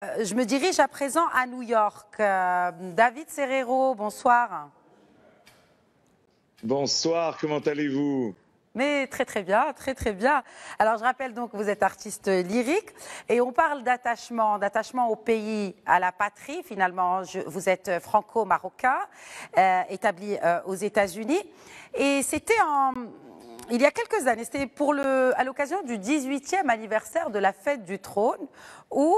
Je me dirige à présent à New York. David Serrero, bonsoir. Bonsoir, comment allez-vous? Mais très très bien, très très bien. Alors je rappelle donc que vous êtes artiste lyrique et on parle d'attachement au pays, à la patrie. Finalement, vous êtes franco-marocain, établi aux États-Unis. Et c'était il y a quelques années, c'était à l'occasion du 18e anniversaire de la fête du trône, où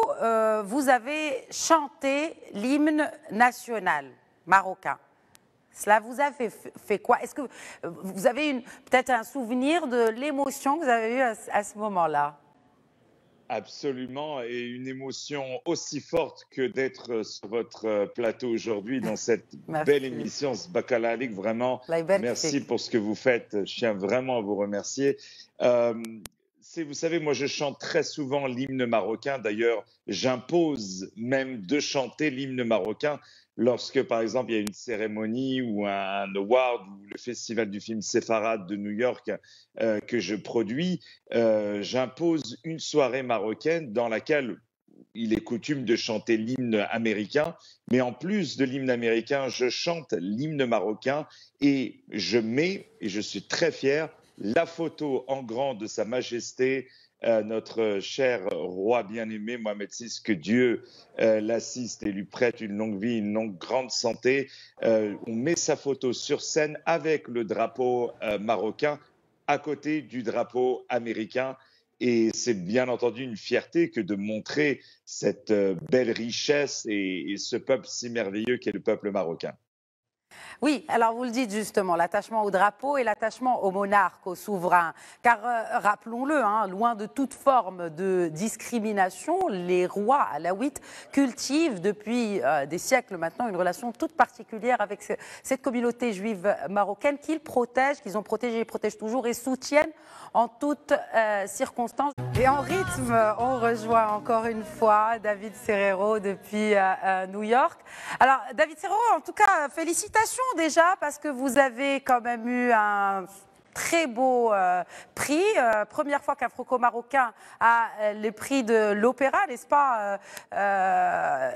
vous avez chanté l'hymne national marocain. Cela vous a fait quoi? Est-ce que vous avez peut-être un souvenir de l'émotion que vous avez eue à ce moment-là? Absolument, et une émotion aussi forte que d'être sur votre plateau aujourd'hui dans cette belle Merci. émission Sbakalalik. Vraiment, Allah يبارك merci فيك. pour ce que vous faites. Je tiens vraiment à vous remercier. Vous savez, moi je chante très souvent l'hymne marocain. D'ailleurs, j'impose même de chanter l'hymne marocain lorsque, par exemple, il y a une cérémonie ou un award ou le festival du film Séfarade de New York que je produis. J'impose une soirée marocaine dans laquelle il est coutume de chanter l'hymne américain, mais en plus de l'hymne américain, je chante l'hymne marocain et je mets, et je suis très fier, la photo en grand de Sa Majesté, notre cher roi bien-aimé Mohamed VI, que Dieu l'assiste et lui prête une longue vie, une longue grande santé. On met sa photo sur scène avec le drapeau marocain à côté du drapeau américain. Et c'est bien entendu une fierté que de montrer cette belle richesse et ce peuple si merveilleux qu'est le peuple marocain. Oui, alors vous le dites justement, l'attachement au drapeau et l'attachement au monarque, au souverain. Car rappelons-le, hein, loin de toute forme de discrimination, les rois alaouites cultivent depuis des siècles maintenant une relation toute particulière avec cette communauté juive marocaine qu'ils protègent, qu'ils ont protégée, protègent toujours et soutiennent en toutes circonstances. Et en rythme, on rejoint encore une fois David Serrero depuis New York. Alors, David Serrero, en tout cas, félicitations déjà parce que vous avez quand même eu un très beau prix. Première fois qu'un franco-marocain a le prix de l'opéra, n'est-ce pas,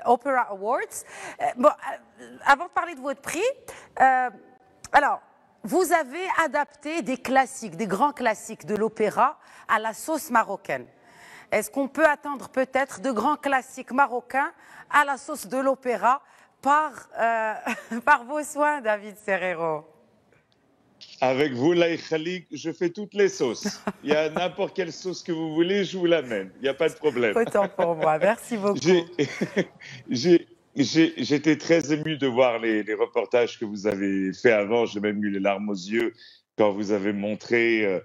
Opera Awards. Bon, avant de parler de votre prix, alors, vous avez adapté des classiques, des grands classiques de l'opéra à la sauce marocaine. Est-ce qu'on peut attendre peut-être de grands classiques marocains à la sauce de l'opéra par vos soins, David Serrero? Avec vous, Laï Khalik, je fais toutes les sauces. Il y a n'importe quelle sauce que vous voulez, je vous l'amène. Il n'y a pas de problème. Autant pour moi, merci beaucoup. J'étais très ému de voir les reportages que vous avez fait avant. J'ai même eu les larmes aux yeux quand vous avez montré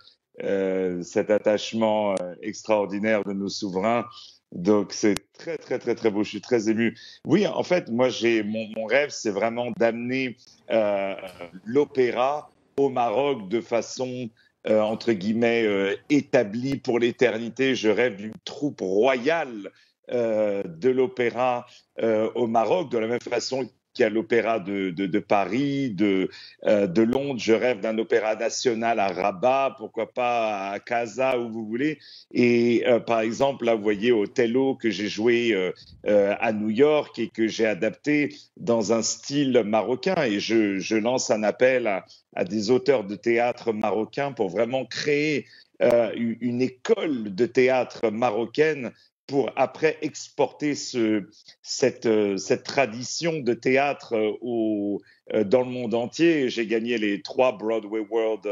cet attachement extraordinaire de nos souverains. Donc c'est très très très très beau. Je suis très ému. Oui, en fait, moi mon rêve, c'est vraiment d'amener l'opéra au Maroc de façon entre guillemets établie pour l'éternité. Je rêve d'une troupe royale de l'opéra au Maroc, de la même façon qu'il y a l'opéra de Paris, de Londres. Je rêve d'un opéra national à Rabat, pourquoi pas à Casa, où vous voulez. Et par exemple, là, vous voyez Othello que j'ai joué à New York et que j'ai adapté dans un style marocain. Et je lance un appel à des auteurs de théâtre marocains pour vraiment créer une école de théâtre marocaine pour après exporter cette tradition de théâtre dans le monde entier. J'ai gagné les 3 Broadway World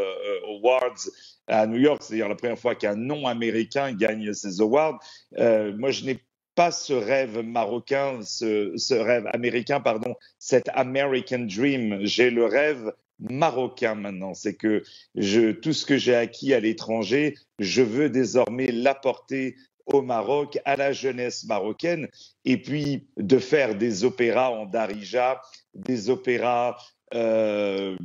Awards à New York, c'est-à-dire la première fois qu'un non-américain gagne ces awards. Moi, je n'ai pas ce rêve marocain, ce rêve américain, pardon, cet American Dream. J'ai le rêve marocain maintenant. C'est que tout ce que j'ai acquis à l'étranger, je veux désormais l'apporter au Maroc, à la jeunesse marocaine, et puis de faire des opéras en darija, des opéras,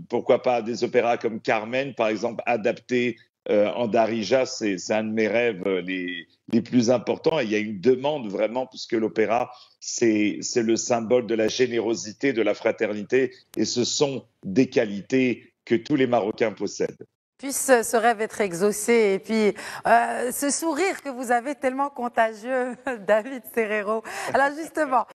pourquoi pas des opéras comme Carmen, par exemple, adaptés en darija, c'est un de mes rêves les plus importants. Et il y a une demande vraiment, puisque l'opéra, c'est le symbole de la générosité, de la fraternité, et ce sont des qualités que tous les Marocains possèdent. puisse ce rêve être exaucé. Et puis, ce sourire que vous avez tellement contagieux, David Serrero. Alors justement,